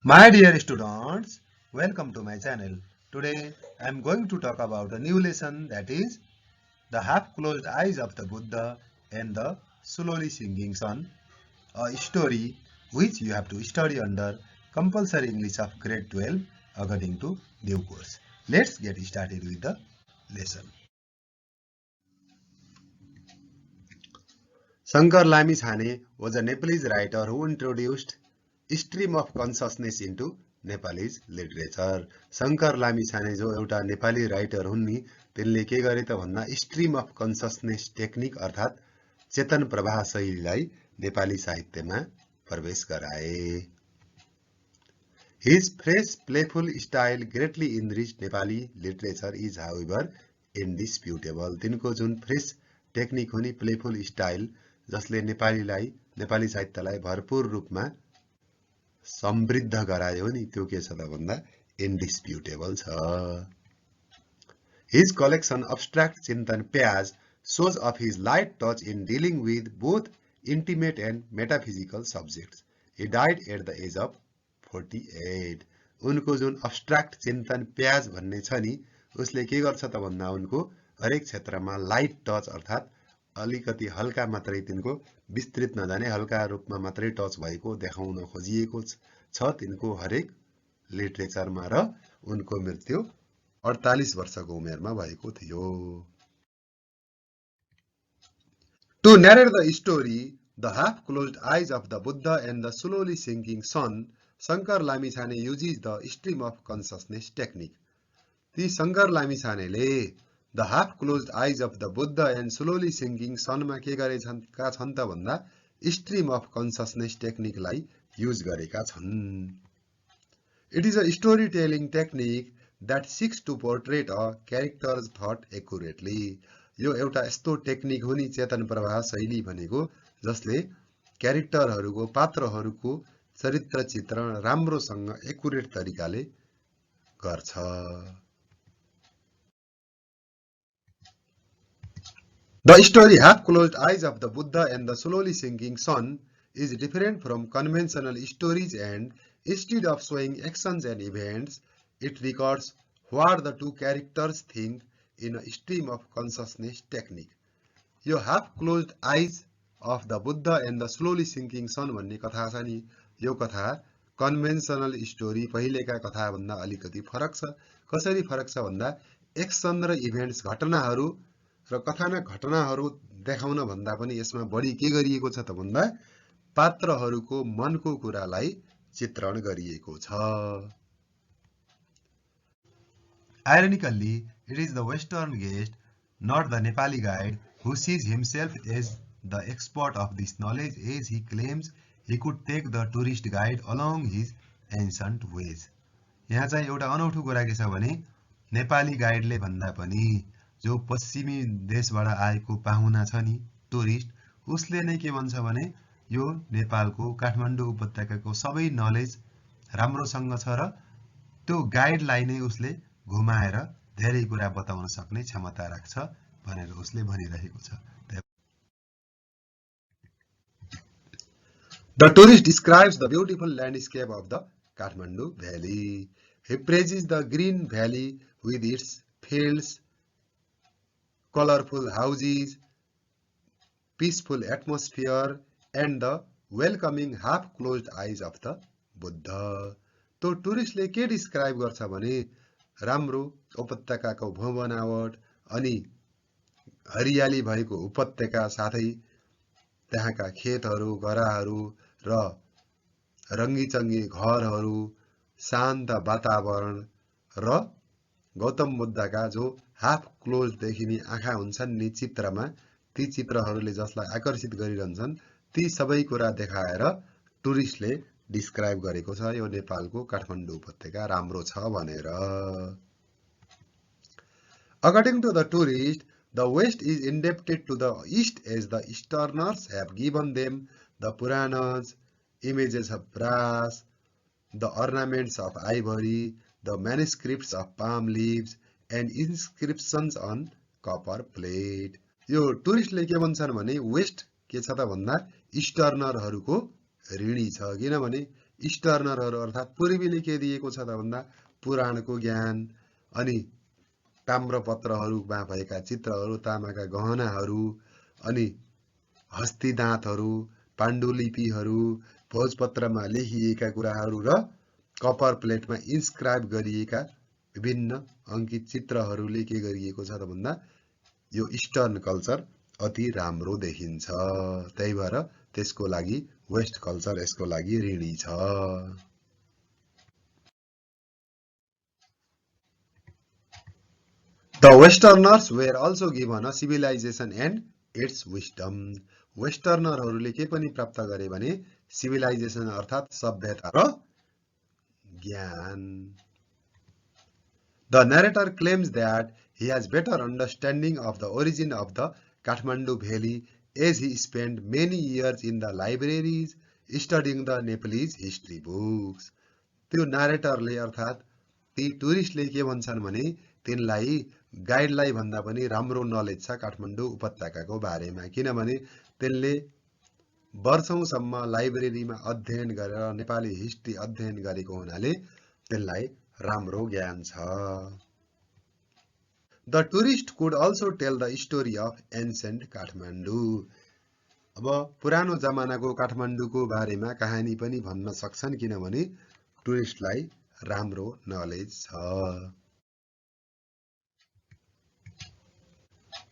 My dear students, welcome to my channel. Today I am going to talk about a new lesson, that is the half-closed eyes of the Buddha and the slowly sinking sun, a story which you have to study under compulsory English of grade 12 according to new course. Let's get started with the lesson. Shankar Lamichhane was a Nepalese writer who introduced stream of consciousness into Nepalese literature. Shankar Lamichhane जो एउटा Nepali writer हुन् नि तिनले के गरे त भन्दा stream of कन्ससनेस technique अर्थात् चेतन प्रवाह शैलीलाई नेपाली साहित्यमा प्रवेश गराए. His fresh, playful style greatly enriched Nepali literature is however indisputable. तिनको जुन फ्रेश टेक्निक हो नि प्लेफुल स्टाइल जसले नेपाली साहित्यलाई भरपूर रूपमा समृद्ध गरायो नि त्यो के छ त भन्दा इन्डिस्प्युटेबल छ. His collection Abstract Chintan Pyaz shows of his light touch in dealing with both intimate and metaphysical subjects. He died at the age of 48. उनको जुन अब्स्ट्राक्ट चिन्तन प्याज भन्ने छ नि उसले के गर्छ त भन्दा उनको हरेक क्षेत्रमा लाइट टच अर्थात् अलिकति हल्का मात्रै तिनको विस्तृत नजाने हल्का रूपमा मात्रै टच भएको देखाउन खोजिएको छ तिनको हरेक लिटरेचरमा र उनको मृत्यु 48 वर्षको उमेरमा भएको थियो. To narrate the story, the half-closed eyes of the Buddha and the slowly sinking sun, Shankar Lamichhane uses the stream of consciousness technique. ती शङ्कर लामिछानेले the half closed eyes of the Buddha and slowly sinking सनमा के गरेका छन् त भन्दा stream of consciousness टेक्निकलाई use गरेका छन्. It is a story telling technique that seeks to portrait a characters thought accurately. यो एउटा यस्तो टेक्निक हो नि चेतन प्रवाह शैली भनेको जसले क्यारेक्टरहरूको पात्रहरूको चरित्र चित्रण राम्रोसँग एक्युरेट तरिकाले गर्छ. The story Half-Closed Eyes of the Buddha and the Slowly Sinking Sun is different from conventional stories, and instead of showing actions and events, it records what the two characters think in a stream of consciousness technique. यो half-closed eyes of the Buddha and the slowly sinking sun भन्ने कथा छ नि यो कथा conventional story पहिलेका कथा भन्दा अलिकति फरक छ. कसरी फरक छ भन्दा एक्सन र इभेन्ट्स घटनाहरू र कथानक घटनाहरू देखाउन भन्दा पनि यसमा बढी के गरिएको छ त भन्दा पात्रहरूको मनको कुरालाई चित्रण गरिएको छ. Ironically, it is the Western guest, not the Nepali guide, who sees himself as the expert of this knowledge, as he claims he could take the tourist guide along his ancient ways. यहाँ चाहिँ एउटा अनौठो कुरा के छ भने नेपाली गाइडले भन्दा पनि जो पश्चिमी देशबाट आएको पाहुना छ नि टुरिस्ट उसले नै के भन्छ भने यो नेपालको काठमाडौँ उपत्यकाको सबै नलेज राम्रोसँग छ र त्यो गाइडलाई नै उसले घुमाएर धेरै कुरा बताउन सक्ने क्षमता राख्छ भनेर उसले भनिरहेको छ. The tourist describes the beautiful landscape of the Kathmandu valley. He praises the green valley with its fields, colorful houses, peaceful atmosphere, and the welcoming half-closed eyes of the Buddha. तो टुरिस्टले के डिस्क्राइब गर्छ भने राम्रो उपत्यकाको भू बनावट अनि हरियाली भएको उपत्यका साथै त्यहाँका खेतहरू गराहरू र रङ्गीचङ्गी घरहरू शान्त वातावरण र गौतम बुद्धका जो हाफ क्लोज देखिने आँखा हुन्छन् नि चित्रमा ती चित्रहरूले जसलाई आकर्षित गरिरहन्छन् ती सबै कुरा देखाएर टुरिस्टले डिस्क्राइब गरेको छ यो नेपालको काठमाडौँ उपत्यका राम्रो छ भनेर. According to the tourist, the West is indebted to the East as the Easterners have given them the Puranas, images of brass, the ornaments of ivory, the manuscripts of palm leaves, and inscriptions on copper plate. यो टुरिस्टले के भन्छन् भने West के छ त भन्दा इस्टर्नरहरूको ऋणी छ किनभने इस्टर्नरहरू अर्थात् पूर्वीले के दिएको छ त भन्दा पुराणको ज्ञान, अनि ताम्रपत्रहरूमा भएका चित्रहरू, तामाका गहनाहरू, अनि हस्तिदाँतहरू, पाण्डुलिपिहरू, भोजपत्रमा लेखिएका कुराहरू र कपर प्लेटमा इन्स्क्राइब गरिएका विभिन्न अङ्कित चित्रहरूले के गरिएको छ त भन्दा यो इस्टर्न कल्चर अति राम्रो देखिन्छ। त्यही भएर त्यसको लागि वेस्ट कल्चर यसको लागि ऋणी छ। The Westerners were also given a civilization and its wisdom. वेस्टर्नरहरूले के पनि प्राप्त गरे भने सिभिलाइजेसन अर्थात् सभ्यता र ज्ञान। The narrator claims that he has better understanding of the origin of the Kathmandu Valley as he spent many years in the libraries studying the Nepalese history books. त्यो नारेटरले अर्थात् ती टुरिस्टले के भन्छन् भने तिनलाई गाइडलाई भन्दा पनि राम्रो नलेज छ काठमाडौँ उपत्यकाको बारेमा, किनभने तिनले वर्षौंसम्म लाइब्रेरीमा अध्ययन गरेर नेपाली हिस्ट्री अध्ययन गरेको हुनाले तिनलाई राम्रो ज्ञान छ। The tourist could also tell the story of ancient Kathmandu. अब पुरानो जमानाको काठमाडौँको बारेमा कहानी पनि भन्न सक्छन्, किनभने टुरिस्टलाई राम्रो नलेज छ।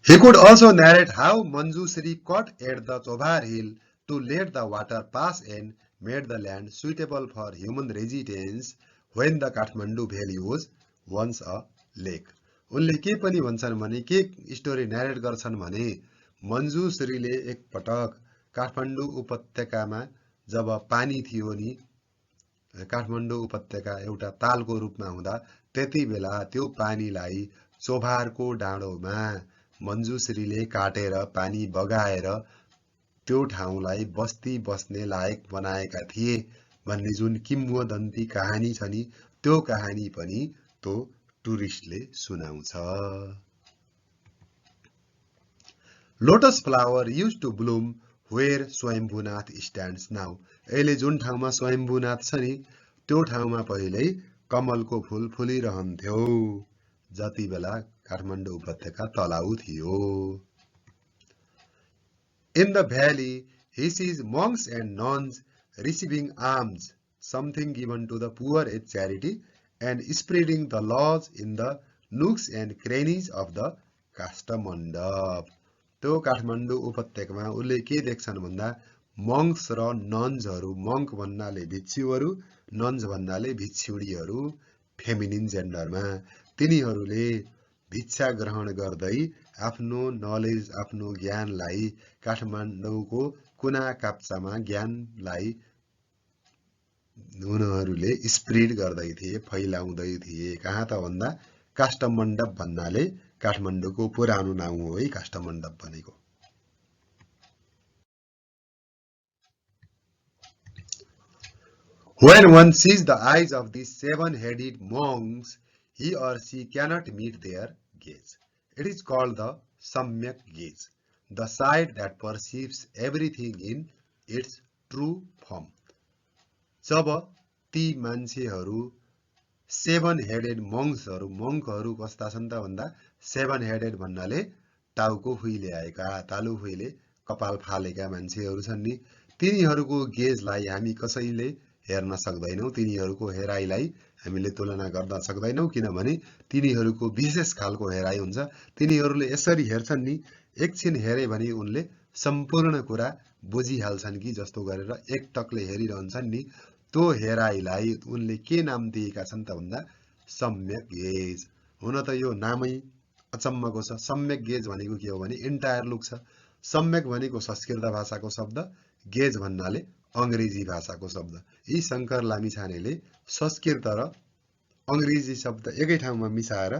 He could also narrate how Manjushri cut at the Chobar hill to let the water pass and made the land suitable for human residence when the Kathmandu Valley was once a lake. उनले के पनि भन्छन् भने के story narrate गर्छन् भने मन्जुश्रीले एकपटक काठमाडौँ उपत्यकामा जब पानी थियो नि, काठमाडौँ उपत्यका एउटा तालको रूपमा हुँदा त्यति बेला त्यो पानीलाई चोभारको डाँडोमा मन्जुश्रीले काटेर पानी बगाएर त्यो ठाउँलाई बस्ती बस्ने लायक बनाएका थिए भन्ने जुन किम्वदन्ती कहानी छ नि, त्यो कहानी पनि त्यो टुरिस्टले सुनाउँछ। Lotus flower used to bloom where Swayambhunath stands now. अहिले जुन ठाउँमा स्वयम्भूनाथ छ नि, त्यो ठाउँमा पहिल्यै कमलको फूल फुलिरहन्थ्यो जति बेला काठमाडौँ उपत्यका तलाउ थियो। In the valley, he sees monks and nuns receiving alms, something given to the poor as charity, and spreading the laws in the nooks and crannies of the Kasthamandap. त्यो काठमाडौँ उपत्यकामा उले के देख्छन् भन्दा मङ्क्स र नन्सहरू, मङ्क भन्नाले भिक्षुहरू, नन्स भन्नाले भिक्षुणीहरू फेमिनिन जेन्डरमा, तिनीहरूले भिक्षा ग्रहण गर्दै आफ्नो नलेज, आफ्नो ज्ञानलाई काठमाडौँको कुना काप्चामा ज्ञानलाई उनीहरूले स्प्रेड गर्दै थिए, फैलाउँदै थिए। कहाँ त भन्दा काष्ठमण्डप भन्नाले काठमाडौँको पुरानो नाउँ हो है काष्ठमण्डप भनेको। When one sees the eyes of these seven-headed monks, he or she cannot meet their gaze. It is called the samyak gaze, the sight that perceives everything in its true form. जब ती मान्छेहरू seven headed मङ्क्सहरू, मङ्कहरू कस्ता छन् त भन्दा seven headed भन्नाले टाउको फुइल्याएका, तालु फुइले कपाल फालेका मान्छेहरू छन् नि, तिनीहरूको गेजलाई हामी कसैले हेर्न सक्दैनौँ, तिनीहरूको हेराइलाई हामीले तुलना गर्न सक्दैनौँ, किनभने तिनीहरूको विशेष खालको हेराइ हुन्छ। तिनीहरूले यसरी हेर्छन् नि, एकछिन हेरे भने उनले सम्पूर्ण कुरा बुझिहाल्छन् कि जस्तो गरेर एकटकले हेरिरहन्छन् नि, त्यो हेराइलाई उनले के नाम दिएका छन् त भन्दा सम्यक गेज। हुन त यो नामै अचम्मको छ। सम्यक गेज भनेको के हो भने इन्टायर लुक छ। सम्यक भनेको संस्कृत भाषाको शब्द, गेज भन्नाले अङ्ग्रेजी भाषाको शब्द। यी शङ्कर लामिछानेले संस्कृत र अङ्ग्रेजी शब्द एकै ठाउँमा मिसाएर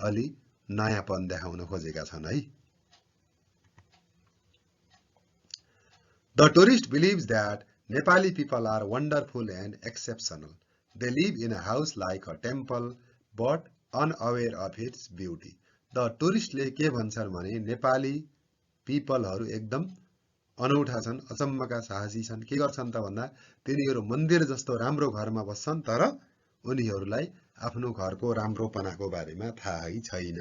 अलि नयाँपन देखाउन खोजेका छन् है। The tourist believes that Nepali people are wonderful and exceptional. They live in a house like a temple, but unaware of its beauty. The touristले के भन्छन् भने नेपाली पिपलहरू एकदम अनौठा छन्, अचम्मका साहसी छन्। के गर्छन् त भन्दा तिनीहरू मन्दिर जस्तो राम्रो घरमा बस्छन्, तर उनीहरूलाई आफ्नो घरको राम्रोपनाको बारेमा थाहै छैन।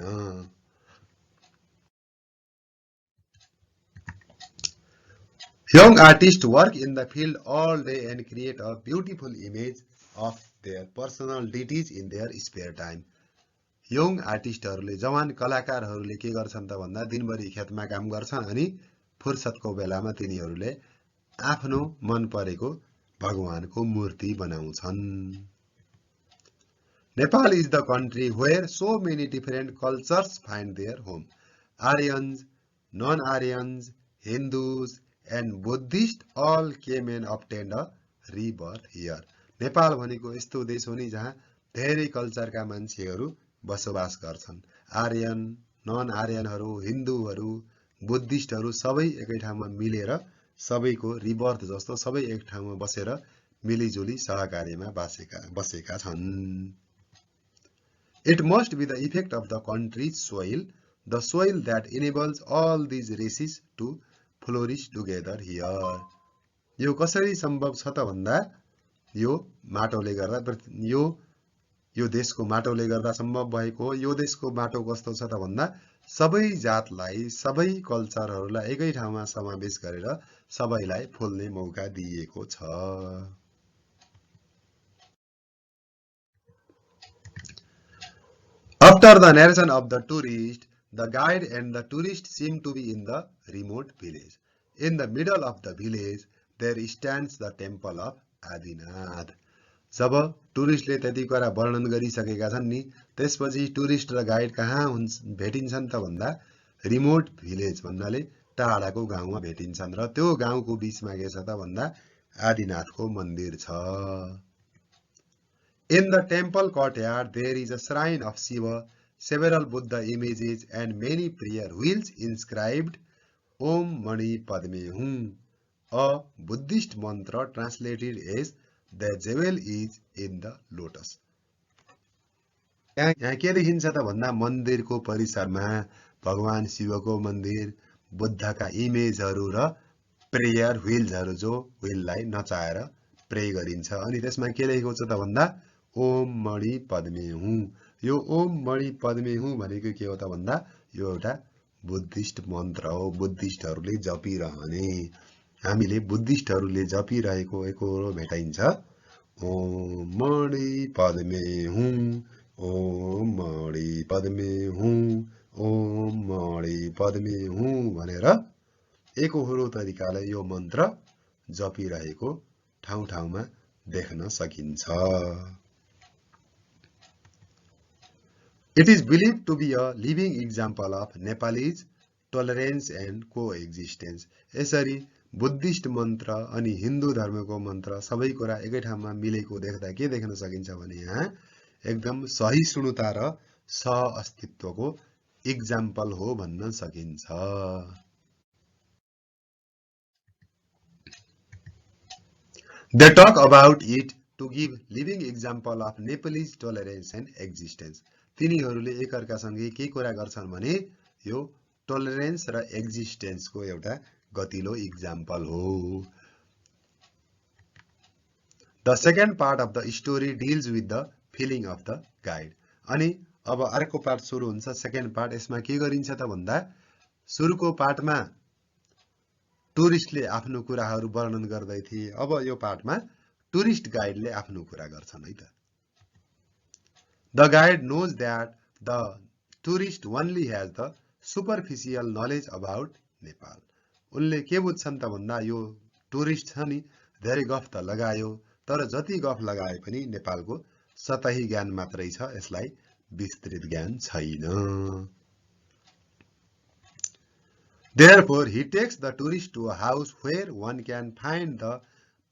Young artists work in the field all day and create a beautiful image of their personalities in their spare time. Young आर्टिस्टहरूले, जवान कलाकारहरूले के गर्छन् त भन्दा दिनभरि खेतमा काम गर्छन् अनि फुर्सदको बेलामा तिनीहरूले आफ्नो मन परेको भगवानको मूर्ति बनाउँछन्। Nepal is the country where so many different cultures find their home. Aryans, non-Aryans, Hindus and Buddhists all came and obtained a rebirth here. Nepal भनेको यस्तो देश हो नि जहाँ धेरै कल्चरका मान्छेहरू बसोबास गर्छन्। आर्यन, नन आर्यनहरू, हिन्दूहरू, बुद्धिस्टहरू सबै एकै ठाउँमा मिलेर सबैको रिबर्थ जस्तो सबै एक ठाउँमा बसेर मिलिजुली सहकार्यमा बसेका छन्। It must be the effect of the country's soil, the soil that enables all these races to flourish together here. यो कसरी सम्भव छ त भन्दा यो माटोले गर्दा यो देशको माटोले गर्दा सम्भव भएको हो। यो देशको माटो कस्तो छ त भन्दा सबै जातलाई, सबै कल्चरहरूलाई एकै ठाउँमा समावेश गरेर सबैलाई फुल्ने मौका दिएको छ। After the narration of the tourist, the guide and the tourist seem to be in the remote village. In the middle of the village, there stands the temple of Adinath. जब टुरिस्टले त्यति कुरा वर्णन गरिसकेका छन् नि, त्यसपछि टुरिस्ट र guide कहाँ भेटिन्छन् त भन्दा रिमोट भिलेज भन्नाले टाढाको गाउँमा भेटिन्छन् र त्यो गाउँको बीचमा के छ त भन्दा आदिनाथको मन्दिर छ। In the temple courtyard, there is a shrine of Shiva, several Buddha images, and many prayer wheels inscribed Om Mani Padme Hum, a Buddhist mantra translated as The jewel is in the lotus. यहाँ के देखिन्छ त भन्दा मन्दिरको परिसरमा भगवान शिवको मन्दिर, बुद्धका इमेजहरू र प्रेयर व्हील्सहरू जो व्हीललाई नचाएर प्रे गरिन्छ। अनि त्यसमा के लेखेको छ त भन्दा ओम मणि पद्मे हुँ। यो ओम मणि पद्मे हुँ भनेको के हो त भन्दा यो एउटा बुद्धिस्ट मन्त्र हो, बुद्धिस्टहरूले जपिरहने। हामीले बुद्धिस्टहरूले जपिरहेको एकरो भेटाइन्छ ओम मणि पद्मे हुँ, ओम मणि पद्मे हुँ, ओम मणि पद्मे हुँ भनेर एकहोरो तरिकाले यो मन्त्र जपिरहेको ठाउँ ठाउँमा देख्न सकिन्छ। It is believed to be a living example of Nepalese tolerance and coexistence. यसरी बुद्धिस्ट मन्त्र अनि हिन्दू धर्मको मन्त्र सबै कुरा एकै ठाउँमा मिलेको देख्दा के देख्न सकिन्छ भने यहाँ एकदम सहिष्णुता र सहअस्तित्वको एक्जाम्पल हो भन्न सकिन्छ। They talk about it to give living example of Nepalese tolerance and existence. तिनीहरूले एकअर्कासँगै के कुरा गर्छन् भने यो टोलरेन्स र एक्जिस्टेन्सको एउटा गतिलो एक्जाम्पल हो। The second part of the story deals with the feeling of the guide. अनि अब अर्को पार्ट सुरु हुन्छ, सेकेन्ड पार्ट। यसमा के गरिन्छ त भन्दा सुरुको पार्टमा टुरिस्टले आफ्नो कुराहरू वर्णन गर्दै थिए, अब यो पार्टमा टुरिस्ट गाइडले आफ्नो कुरा गर्छन् है त। The guide knows that the tourist only has the superficial knowledge about Nepal. उनले के बुझ्छन् त भन्दा यो टुरिस्ट छ नि धेरै गफ त लगायो, तर जति गफ लगाए पनि नेपालको सतही ज्ञान मात्रै छ, यसलाई विस्तृत ज्ञान छैन। Therefore, he takes the tourist to a house where one can find the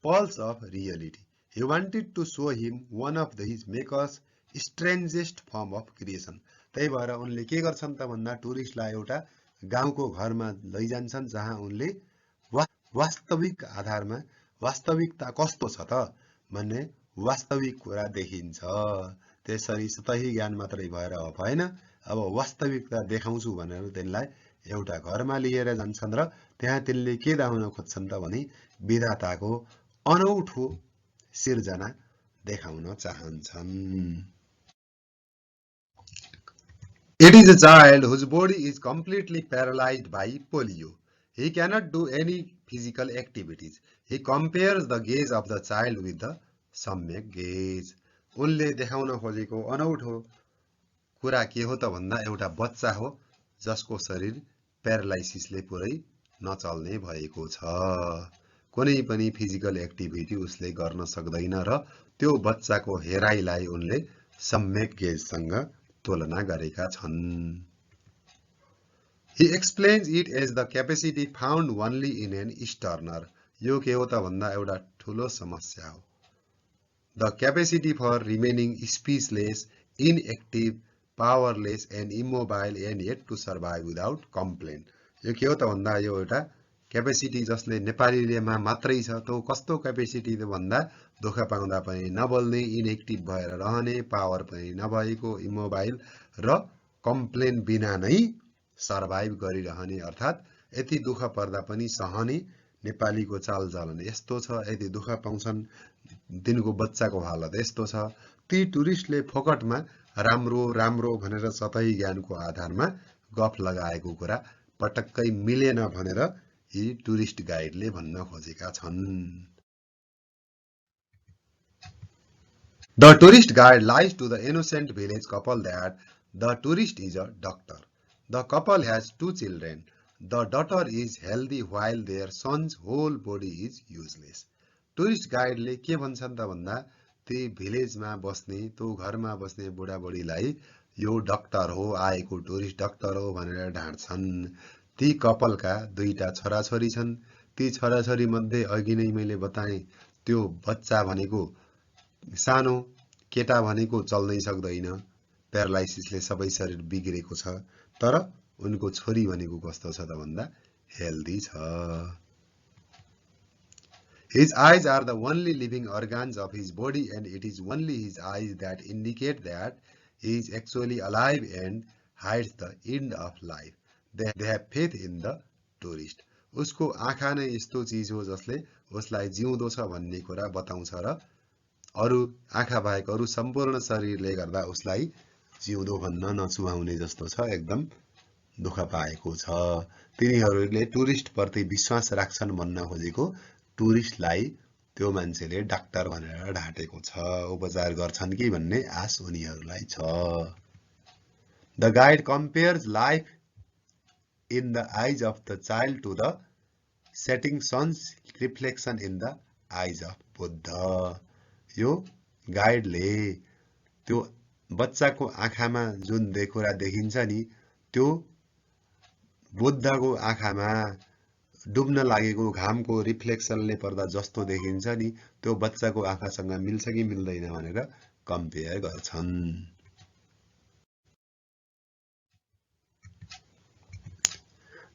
pulse of reality. He wanted to show him one of his maker's strangest form of creation. त्यही भएर उनले के गर्छन् त भन्दा टुरिस्टलाई एउटा गाउँको घरमा लैजान्छन् जहाँ उनले वास्तविक आधारमा वास्तविकता कस्तो छ त भन्ने वास्तविक कुरा देखिन्छ। त्यसरी सतही ज्ञान मात्रै भएर भएन, अब वास्तविकता देखाउँछु भनेर त्यसलाई एउटा घरमा लिएर जान्छन् र त्यहाँ तिनले के देखाउन खोज्छन् त भने विधाताको अनौठो सिर्जना देखाउन चाहन्छन्। It is a child whose body is completely paralyzed by polio. He cannot do any physical activities. He compares the gaze of the child with the सम्यक gaze. उनले देखाउन खोजेको अनौठो कुरा के हो त भन्दा एउटा बच्चा हो जसको शरीर प्यारालाइसिसले पुरै नचल्ने भएको छ। कुनै पनि फिजिकल एक्टिभिटी उसले गर्न सक्दैन र त्यो बच्चाको हेराइलाई उनले सम्यक गेजसँग तुलना गरेका छन्। He explains it as the capacity found only in an Easterner. यो के हो त भन्दा एउटा ठूलो समस्या हो। The capacity for remaining speechless, inactive, powerless and immobile and yet to survive without complaint. यो के हो त भन्दा यो एउटा क्यापेसिटी जसले नेपालीमा मात्रै छ। त्यो कस्तो क्यापेसिटी त भन्दा दुःख पाउँदा पनि नबोल्ने, इनएक्टिभ भएर रहने, पावर पनि नभएको, इमोबाइल र कम्प्लेन बिना नै सर्भाइभ गरिरहने, अर्थात् यति दुःख पर्दा पनि सहने नेपालीको चालचलन यस्तो छ। यदि दुःख पाउँछन् दिनको बच्चाको हालत यस्तो छ। ती टुरिस्टले फोकटमा राम्रो राम्रो भनेर सतही ज्ञानको आधारमा गफ लगाएको कुरा पटक्कै मिलेन भनेर यी टुरिस्ट गाइडले भन्न खोजेका छन्। The tourist guide lies to the innocent village couple that the tourist is a doctor. The couple has 2 children. The daughter is healthy while their son's whole body is useless. Tourist गाइडले के भन्छन् त भन्दा ती भिलेजमा बस्ने, त्यो घरमा बस्ने बुढाबुढीलाई यो डाक्टर हो, आएको टुरिस्ट डाक्टर हो भनेर ढाँट्छन्। ती कपालका 2टा छोराछोरी छन्। ती छोराछोरी मध्ये अघि नै मैले बताएँ त्यो बच्चा भनेको सानो, केटा भनेको चल्नै सक्दैन, प्यारालाइसिसले सबै शरीर बिग्रेको छ। तर उनको छोरी भनेको कस्तो छ त भन्दा हेल्दी छ। His eyes are the only living organs of his body and it is only his eyes that indicate that he is actually alive and hides the end of life. They have faith in the tourist. उसको आँखा नै यस्तो चीज हो जसले उसलाई जिउँदो छ भन्ने कुरा बताउँछ र अरु आँखा बाहेक अरु सम्पूर्ण शरीरले गर्दा उसलाई जिउँदो भन्न नचुहाउने जस्तो छ, एकदम दुःख पाएको छ। तिनीहरूले टुरिस्ट प्रति विश्वास राख्छन् भन्न खोजेको टुरिस्टलाई त्यो मान्छेले डाक्टर भनेर ढाँटेको छ, उपचार गर्छन् कि भन्ने आश उनीहरूलाई छ। The guide compares life in the eyes of the child to the setting sun's reflection in the eyes of Buddha. यो गाइडले त्यो बच्चाको आँखामा जुन कुरा देखिन्छ नि त्यो बुद्धको आँखामा डुब्न लागेको घामको रिफ्लेक्सनले पर्दा जस्तो देखिन्छ नि त्यो बच्चाको आँखासँग मिल्छ कि मिल्दैन भनेर कम्पेयर गर्छन्।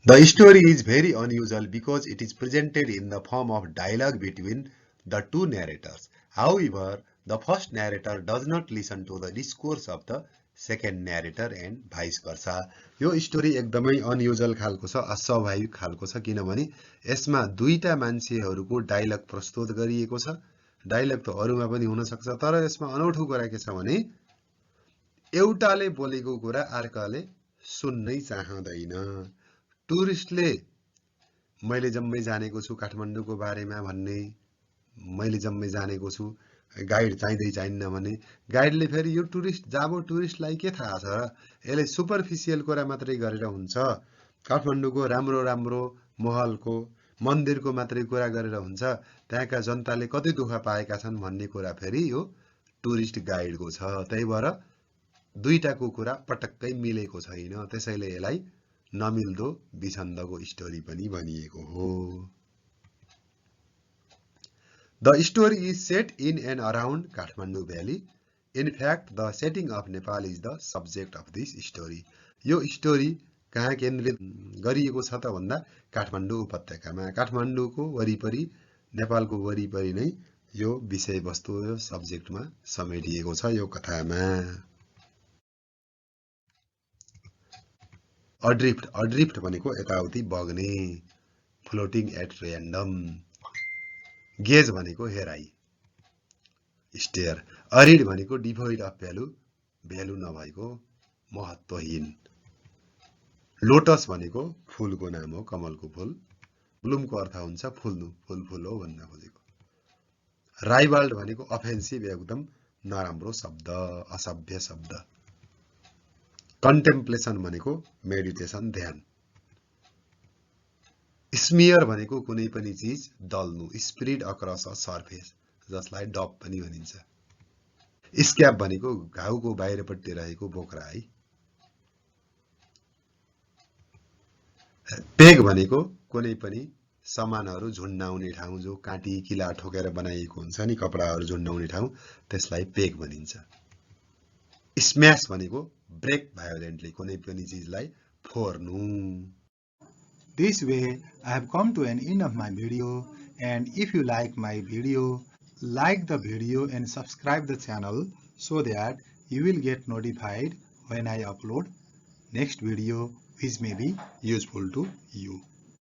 The story is very unusual because it is presented in the form of dialogue between the two narrators. However, the first narrator does not listen to the discourse of the second narrator and vice versa. यो story एकदमै unusual खालको छ, अस्वाभाविक खालको छ, किनभने यसमा दुईटा मान्छेहरूको डायलग प्रस्तुत गरिएको छ। डायलग त अरूमा पनि हुन सक्छ, तर यसमा अनौठो कुरा के छ भने एउटाले बोलेको कुरा अर्काले सुन्नै चाहदैन। टुरिस्टले मैले जम्मै जानेको छु काठमाडौँको बारेमा भन्ने, मैले जम्मै जानेको छु, गाइड चाहिँदै चाहिन्न भने गाइडले फेरि यो टुरिस्ट जाबो टुरिस्टलाई के थाहा छ र, यसले सुपरफिसियल कुरा मात्रै गरेर हुन्छ, काठमाडौँको राम्रो राम्रो महलको मन्दिरको मात्रै कुरा गरेर हुन्छ, त्यहाँका जनताले कति दुःख पाएका छन् भन्ने कुरा फेरि यो टुरिस्ट गाइडको छ। त्यही भएर दुईटाको कुरा पटक्कै मिलेको छैन, त्यसैले यसलाई नमिल्दो विछन्दको स्टोरी पनि भनिएको हो। The story is set in and around Kathmandu Valley. In fact, the setting of Nepal is the subject of this story. यो स्टोरी कहाँ केन्द्रित गरिएको छ त भन्दा काठमाडौँ उपत्यकामा, काठमाडौँको वरिपरि, नेपालको वरिपरि नै यो विषयवस्तु यो सब्जेक्टमा समेटिएको छ यो कथामा। अड्रिफ्ट भनेको यताउति बग्ने, फ्लोटिङ एट ऱ्यान्डम। गेज भनेको हेराई, स्टेयर। अरिड भनेको डिभोइड अफ भ्यालु, भ्यालु नभएको, महत्त्वहीन। लोटस भनेको फूलको नाम हो, कमलको फूल। ब्लुमको अर्थ हुन्छ फुल्नु, फुल फुल हो भन्न खोजेको। राइबाल्ड भनेको अफेन्सिभ, एकदम नराम्रो शब्द, असभ्य शब्द। कन्टेम्प्लेसन भनेको मेडिटेसन, ध्यान। स्मियर भनेको कुनै पनि चिज दल्नु, स्प्रेड अक्रस अ सर्फेस, जसलाई डब पनि भनिन्छ। स्क्याब भनेको घाउको बाहिरपट्टि रहेको बोक्रा है। पेग भनेको कुनै पनि सामानहरू झुन्डाउने ठाउँ, जो काँटी किला ठोकेर बनाइएको हुन्छ नि, कपडाहरू झुन्डाउने ठाउँ, त्यसलाई पेग भनिन्छ। स्म्यास भनेको ब्रेक भायोलेन्टली, कुनै पनि चिजलाई फोर्नु। This way, I have come to an end of my video, and if you like my video, like the video and subscribe the channel so that you will get notified when I upload next video which may be useful to you.